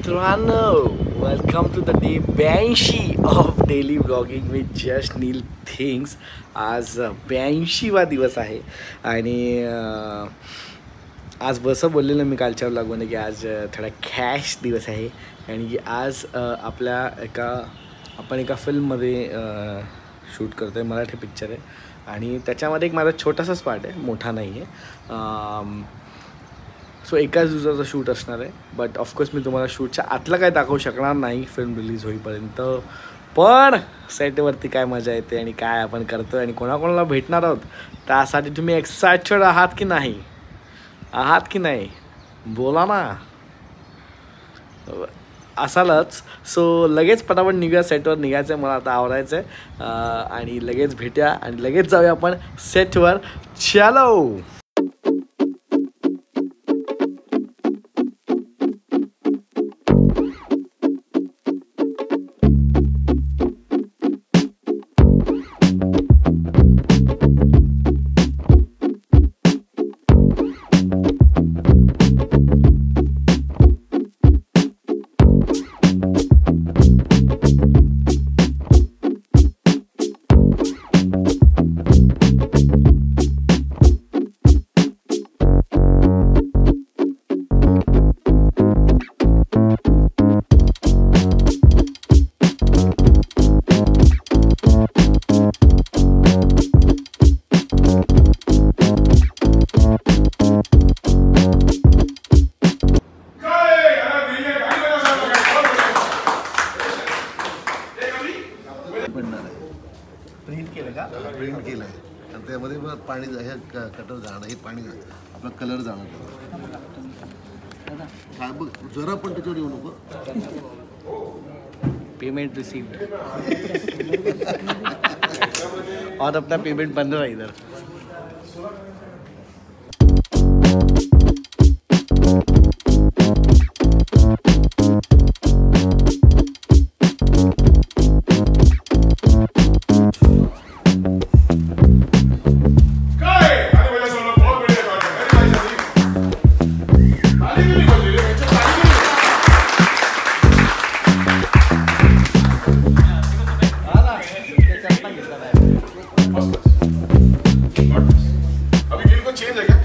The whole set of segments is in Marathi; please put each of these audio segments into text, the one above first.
मित्रांनो, welcome to the day 82 of daily blogging with just Neel things. आज 82वा दिवस आहे आणि आज बसं बोललेलं मी कालच्या ब्लॉगमध्ये की आज थोडा कॅश दिवस आहे आणि की आज आपण एका फिल्ममध्ये शूट करतो आहे. मराठी पिक्चर आहे आणि त्याच्यामध्ये एक माझा छोटासाच पार्ट आहे, मोठा नाही आहे. सो एकाच दिवसाचं शूट असणार आहे. बट ऑफकोर्स मी तुम्हाला शूटच्या आतलं काय दाखवू शकणार नाही फिल्म रिलीज होईपर्यंत. पण सेटवरती काय मजा येते आणि काय आपण करतो आणि कोणाकोणाला भेटणार आहोत त्यासाठी तुम्ही एक्सायटेड आहात की नाही बोला ना. असालच. सो लगेच पटापट निघूया, सेटवर निघायचं आहे मला आता, आवरायचं आहे आणि लगेच भेटूया आणि लगेच जाऊया आपण सेटवर. चलो. प्रिंट केलं आहे आणि त्यामध्ये मग पाणी हे कटर जाणं, हे पाणी आपला कलर जाणं. काय बघ जरा पण त्याच्यावर येऊ नको. पेमेंट रिसीव्ड और अपना पेमेंट बंद रहा इधर.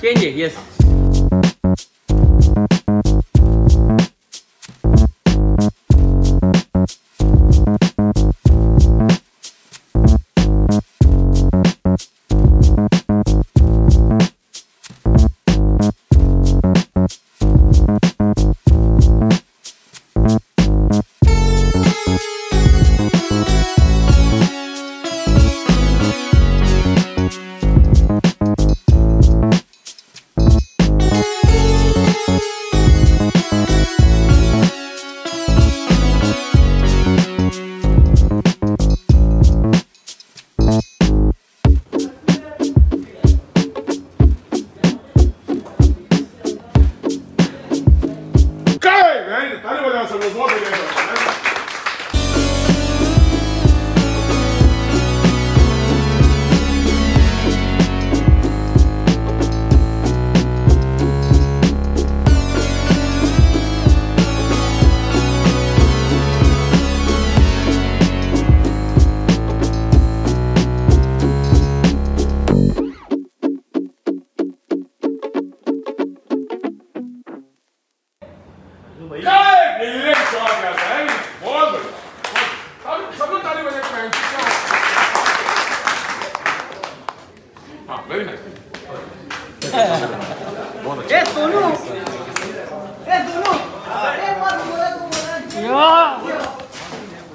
चेंज है. यस.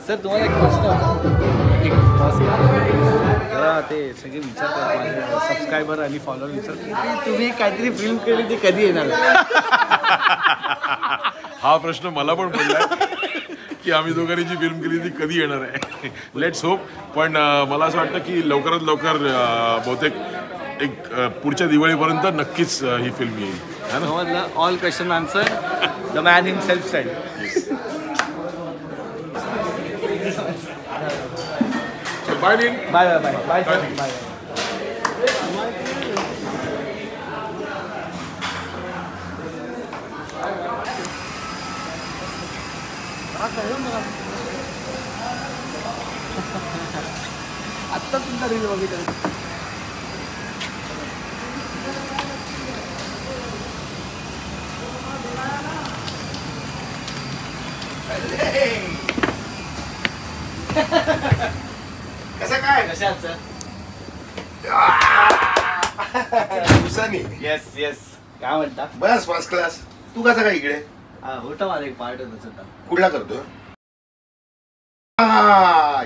सर तुम्हाला एक प्रश्न जरा ते सगळे विचारतात माझे सबस्क्रायबर आणि फॉलोअर विचारतात की तुम्ही काहीतरी फिल्म केली ती कधी येणार. हा प्रश्न मला पण पडला की आम्ही दोघांनी जी फिल्म केली ती कधी येणार आहे. Let's hope. पण मला असं वाटतं की लवकरात लवकर बहुतेक एक पुढच्या दिवाळीपर्यंत नक्कीच ही फिल्म येईल. All question answer. The man himself said. Bye Neel. Bye bye bye bye. आत्ता तुमचा रील बघितलं. कसं काय कशाच दिवसांनी येस येस काय म्हणता. बस फर्स्ट क्लास. तू कसा काय इकडे होता माझा एक पार्ट होता छोटा. कुठला करतो.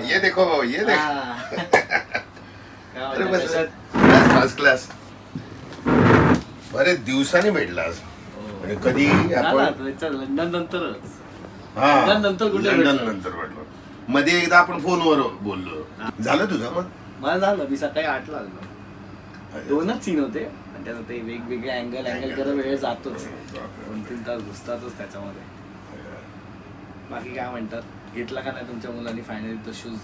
ये देखो ये देखो. अरे बस फर्स्ट क्लास. बरेच दिवसांनी भेटलास. म्हणजे कधी आपण लंडन नंतरच. हा नंतर कुठे लंडन नंतर भेटलो. मध्ये एकदा आपण फोनवर बोललो. झालं तुझं मग. मला झालं. मी सकाळी 8ला आलो. 2च सीन होते आणि त्यात ते वेगवेगळे अँगल करत वेळ जातोच. 2-3 तास घुसतातच त्याच्यामध्ये. बाकी काय म्हणतात. घेतला का नाही तुमच्या मुलांनी फायनली तो शूज.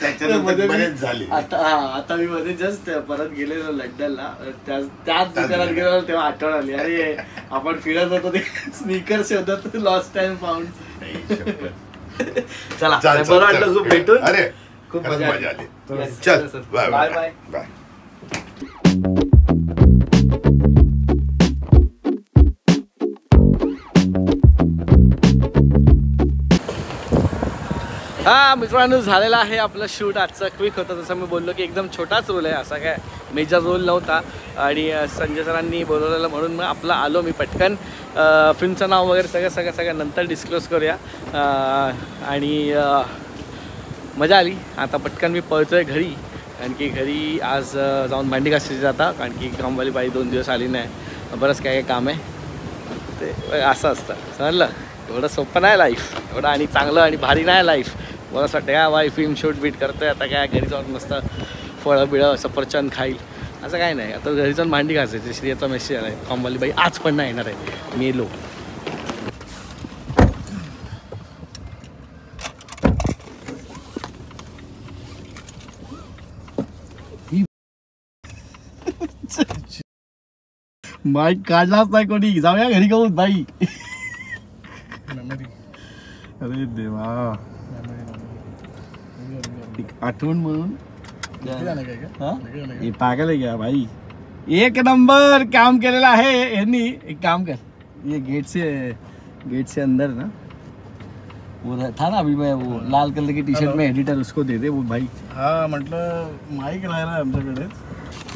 त्याच्यानंतर बरेच झाले. आता मी मध्ये जस्ट परत गेलेलो लंडनला. त्याच दुकानात गेलो तेव्हा आठवण आली. अरे आपण फिरत होतो ते स्नीकर शोधत. Lost time found. चला बरं वाटलं खूप भेटून. अरे खूप मजा मजा आली. चल बाय बाय बाय बाय. हा मित्रांनो झालेला आहे आपलं शूट. आजचं क्विक होतं. जसं मी बोललो की एकदम छोटाच रोल आहे. असा काय मेजर रोल नव्हता. आणि संजय सरांनी बोलवलेलं म्हणून मग आपलं आलो मी पटकन. फिल्मचं नाव वगैरे सगळं नंतर डिस्क्लोज करूया. आणि मजा आली. आता पटकन मी पळतो आहे घरी. कारण की घरी आज जाऊन भांडी घासायची जाता. कारण की कामवाली बाई 2 दिवस आली नाही. बरंच काय काम आहे. ते असं असतं समजलं. एवढं सोपं नाही लाईफ. एवढं आणि चांगलं आणि भारी नाही लाईफ. मला असं वाटतं काय बाई फिल्म शूट बीट करतोय. आता काय घरी जाऊन मस्त फळं बिळं सफरचंद खाईल असं काय नाही. आता घरी जाऊन भांडी घासायची. श्रीयाचा मेसेज आला आहे कामवाली बाई आज पण नाही येणार आहे. मी येलो. माईक काढलाच नाही कोणी. जाऊया घरी घेऊन बाई. अरे देवा आठवण म्हणून पागल आहे क्या भाई. एक नंबर काम केलेला आहे यांनी. एक काम कर ये गेट से अंदर ना वो था ना अभी मैं वो लाल कलर की टी शर्ट में एडिटर उसको दे दे वो भाई. हा म्हटलं माईक राहिला आमच्याकडे.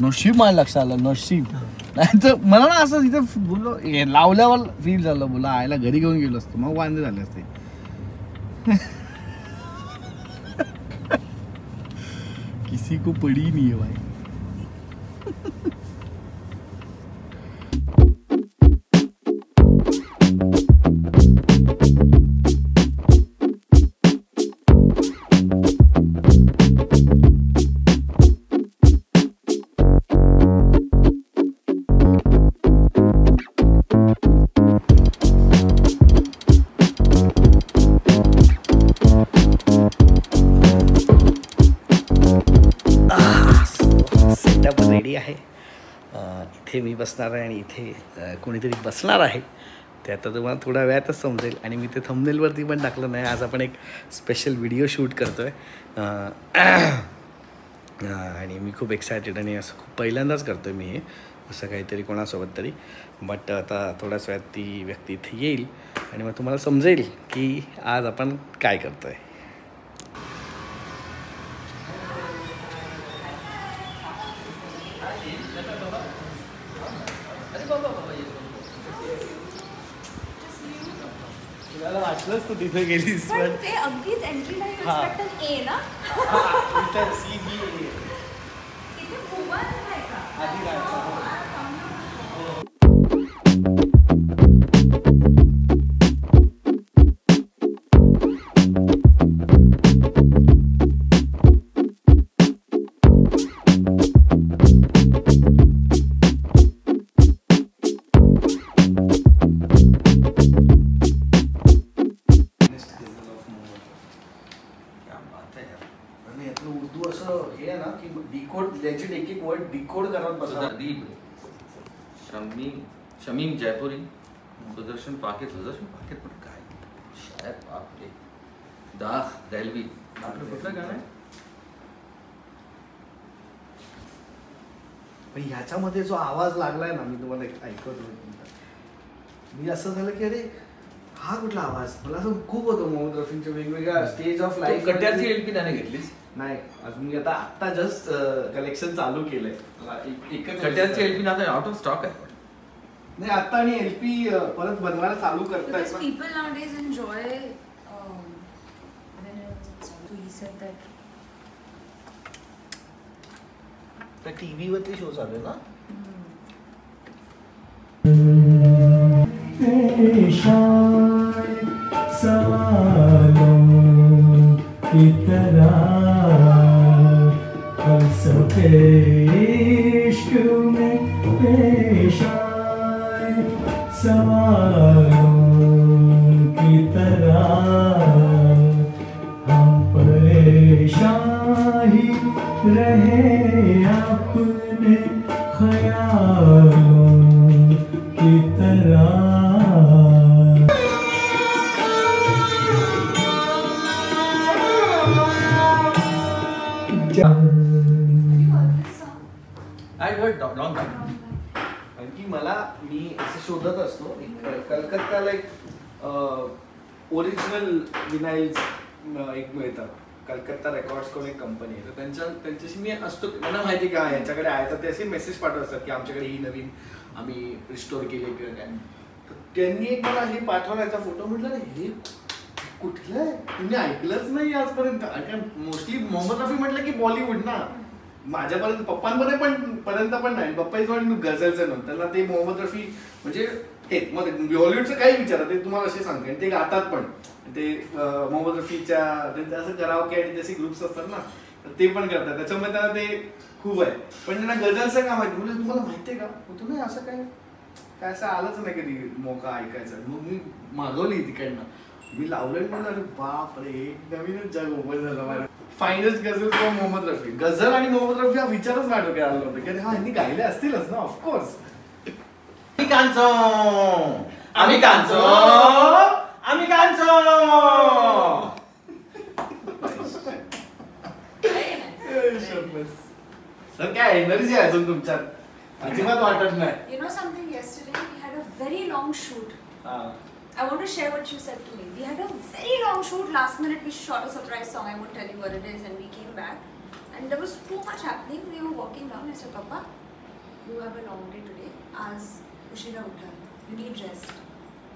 नशीब मला लक्षात आलं. नशीब नाही तर मला ना असं इथे बोललो लावल्यावर फील झालं. बोला आयला घरी घेऊन गेलो असतो मग वांदे झाले असते. किसी को पड़ी नहीं है भाई. रेडी आहे. इथे मी बसणार आहे आणि इथे कोणीतरी बसणार आहे. ते आता तुम्हाला थोड्या वेळातच समजेल. आणि मी ते थंबनेलवरती पण टाकलं नाही. आज आपण एक स्पेशल व्हिडिओ शूट करतो आहे. आणि मी खूप एक्सायटेड आणि असं खूप पहिल्यांदाच करतो आहे मी हे असं काहीतरी कोणासोबत तरी. बट आता थोड्याच वेळात ती व्यक्ती इथे येईल आणि मग तुम्हाला समजेल की आज आपण काय करतो आहे. तुला वाटलंच तू तिथे गेलीस पण ते अगदीच एंट्रीला बटन ए ना. इथे CBA इथे खूप आहे का आधी राहायचं. उर्दू असं हे आहे ना की डिकोड लेजिट एक वर्ड डिकोड करत बसणार. शमीम जयपुरी सुदर्शन पाकिट पण काय शाळेत बापरे दास दलवी आपलं कुठलं गाणं आहे पण ह्याच्यामध्ये जो आवाज लागलाय ना मी तुम्हाला ऐकवतो मी असं झालं की अरे हा कुठला आवाज मला असं खूप होतं मोहम्मद रफींच्या वेगवेगळ्या स्टेज ऑफ लाईफ. कट्ट्याची एलपी त्याने घेतलीस नाही अजून मी आता जस्ट कलेक्शन चालू केलंय. कट्ट्याची एलपी आता आउट ऑफ स्टॉक आहे नाही आता आणि एलपी परत बनवायला चालू करतायत. Because people nowadays enjoy when so he said that त्या टीव्ही वरती शो चालू आहे ना. सवालों की तरह फलसफे इश्क में पेश आए सवालों की तरह हम परेशान ही रहे अपने ख्यालों की तरह. I heard long time. आणखी मी असं शोधत असतो कलकत्त्याला एक ओरिजिनल विनाईल्स एक मिळतात. कलकत्ता रेकॉर्ड्स करून एक कंपनी आहे तर त्यांच्याशी मी असतो. मला माहिती का यांच्याकडे आहे तर ते असे मेसेज पाठवत असतात की आमच्याकडे ही नवीन आम्ही रिस्टोर केली किंवा काय. तर त्यांनी एक मला हे पाठवण्याचा फोटो म्हटलं हे कुठलं आहे तुम्ही ऐकलंच नाही आजपर्यंत. मोस्टली मोहम्मद रफी म्हटलं की बॉलिवूड ना. माझ्यापर्यंत पर्यंत पण नाही. पप्पा इज नॉट गझलचं नव्हतं त्यांना ते मोहम्मद रफी म्हणजे तेच मग बॉलिवूडचं काही विचारा ते तुम्हाला असे सांगते ते गातात पण ते मोहम्मद रफीच्या त्यांचं असं करावके आणि जसे ग्रुप्स असतात ना तर ते पण करतात त्याच्यामुळे त्यांना ते खूप आहे. पण त्यांना गझलचं का माहिती म्हणजे तुम्हाला माहितीये का होतं नाही असं काय असं आलंच नाही कधी मोका ऐकायचा. मग मी मागवली तिकडनं मी लावलं म्हणलं अरे बाप रे एक नवीनच जग ओपन झालं माझं. फायनेस्ट गझल किंवा मोहम्मद रफी. गझल आणि मोहम्मद रफी हा विचारच माझ्या डोक्यात आला होता की हा यांनी गायले असतीलच ना ऑफकोर्स. आम्ही कांचो सर काय एनर्जी आहे अजून तुमच्यात अजिबात वाटत नाही. you know something yesterday we had a very long shoot. I want to share what you said to me. We had a very long shoot. Last minute we shot a surprise song. I won't tell you what it is. And we came back, and there was too much happening. We were walking down. I said, "Papa, you have a long day today. As ushira utha. You need rest."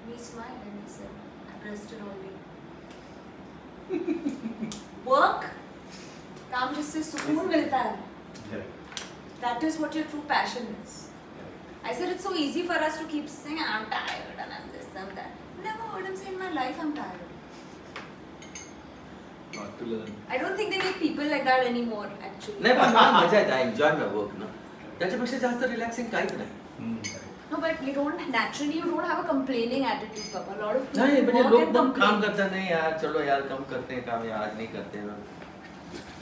We smiled and we said, "I've rested all day." Work, काम जिससे सुकून मिलता है. That is what your true passion is. I said it's so easy for us to keep saying I'm tired and I'm this and that. Never heard him say in my life I'm tired. Not to learn. I don't think they make people like that anymore actually. नाही पण मला मजा येते. आय एन्जॉय माय वर्क ना. त्याच्यापेक्षा जास्त रिलॅक्सिंग काहीच नाही. No, but you don't have a complaining attitude, Papa. A lot of people नाही म्हणजे work लोक and पण काम complain. करतात नाही यार चलो यार कम करते हैं काम यार आज नहीं करते हैं.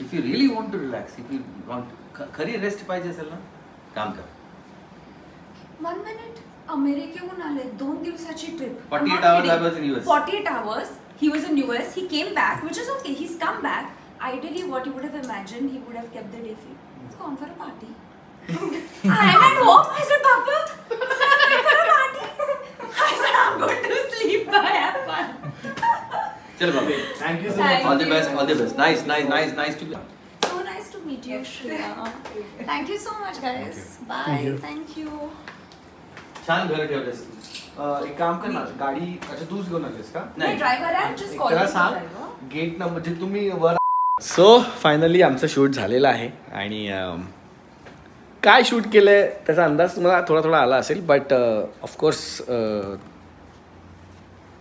If you really want to relax if you want खरी रेस्ट पाहिजे असेल ना काम कर. 1 minute. अमेरिकेहून आले 2 दिवसाची trip. 48 hours I was in US. 48 hours. He was in US. He came back, which is okay. He's come back. Ideally, what you would have imagined, he would have kept the day free. He's gone for a party. I'm at home. I said, Papa, sir, I'm going for a party. I said, I'm going to sleep. I have fun. चल बाबा. थँक्यू सो Thank मच. All the best all the best. Nice to So nice to meet you, Shreya. Thank you so much, guys. Bye. Thank you. छान घर ठेवलंस. एक काम कर ना गाडी अच्छा तूच घेऊन आलीस का. नाही ड्रायव्हर आहे जस्ट कॉल त्याला सांग गेट नंबर जे तुम्ही वर. सो फायनली आमचं शूट झालेलं आहे आणि काय शूट केलंय त्याचा अंदाज तुम्हाला थोडा आला असेल बट ऑफकोर्स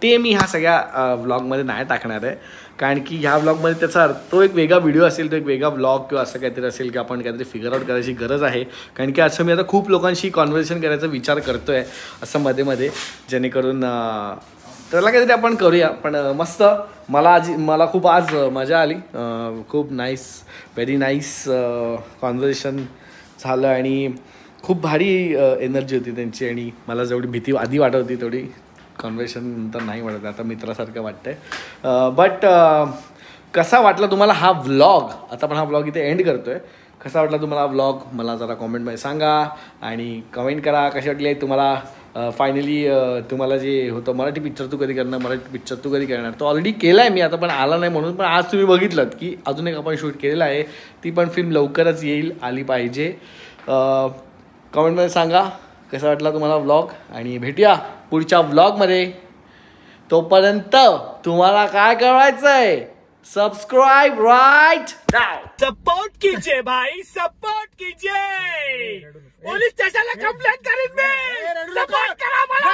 ते मी ह्या सगळ्या व्लॉगमध्ये नाही टाकणार आहे कारण की ह्या व्लॉगमध्ये त्याचा तो एक वेगळा व्हिडिओ असेल तो एक वेगळा व्लॉग किंवा असं काहीतरी असेल की आपण काहीतरी फिगर आउट करायची गरज आहे कारण की असं मी आता खूप लोकांशी कॉन्व्हर्सेशन करायचा विचार करतो आहे असं मध्ये जेणेकरून त्याला काहीतरी आपण करूया पण मस्त मला खूप आज मजा आली खूप नाईस व्हेरी नाईस कॉन्व्हर्सेशन झालं आणि खूप भारी एनर्जी होती त्यांची आणि मला जेवढी भीती आधी वाटत होती तेवढी कॉन्व्हर्सेशन नंतर नाही वाटत, आता मित्रासारखं वाटतंय. बट कसा वाटला तुम्हाला हा व्लॉग? आता पण हा व्लॉग इथे एंड करतोय. कसा वाटला तुम्हाला हा व्लॉग मला जरा कॉमेंटमध्ये सांगा आणि कमेंट करा कशी वाटली तुम्हाला. फायनली तुम्हाला जे होतं मराठी पिक्चर तू कधी करणार, मराठी पिक्चर तू कधी करणार, तो ऑलरेडी केला आहे मी आता, पण आला नाही म्हणून. पण आज तुम्ही बघितलं की अजून एक आपण शूट केलेला आहे, ती पण फिल्म लवकरच येईल, आली पाहिजे. कमेंटमध्ये सांगा कसा वाटला तुम्हाला व्लॉग आणि भेटूया पुढच्या व्लॉगमध्ये. तोपर्यंत तुम्हाला काय करायचं आहे, सबस्क्राइब राइट नाउ. सपोर्ट कीजिए भाई, सपोर्ट कीजिए. पुलिस स्टेशन ला कंप्लेंट करेन मी. सपोर्ट करा मला.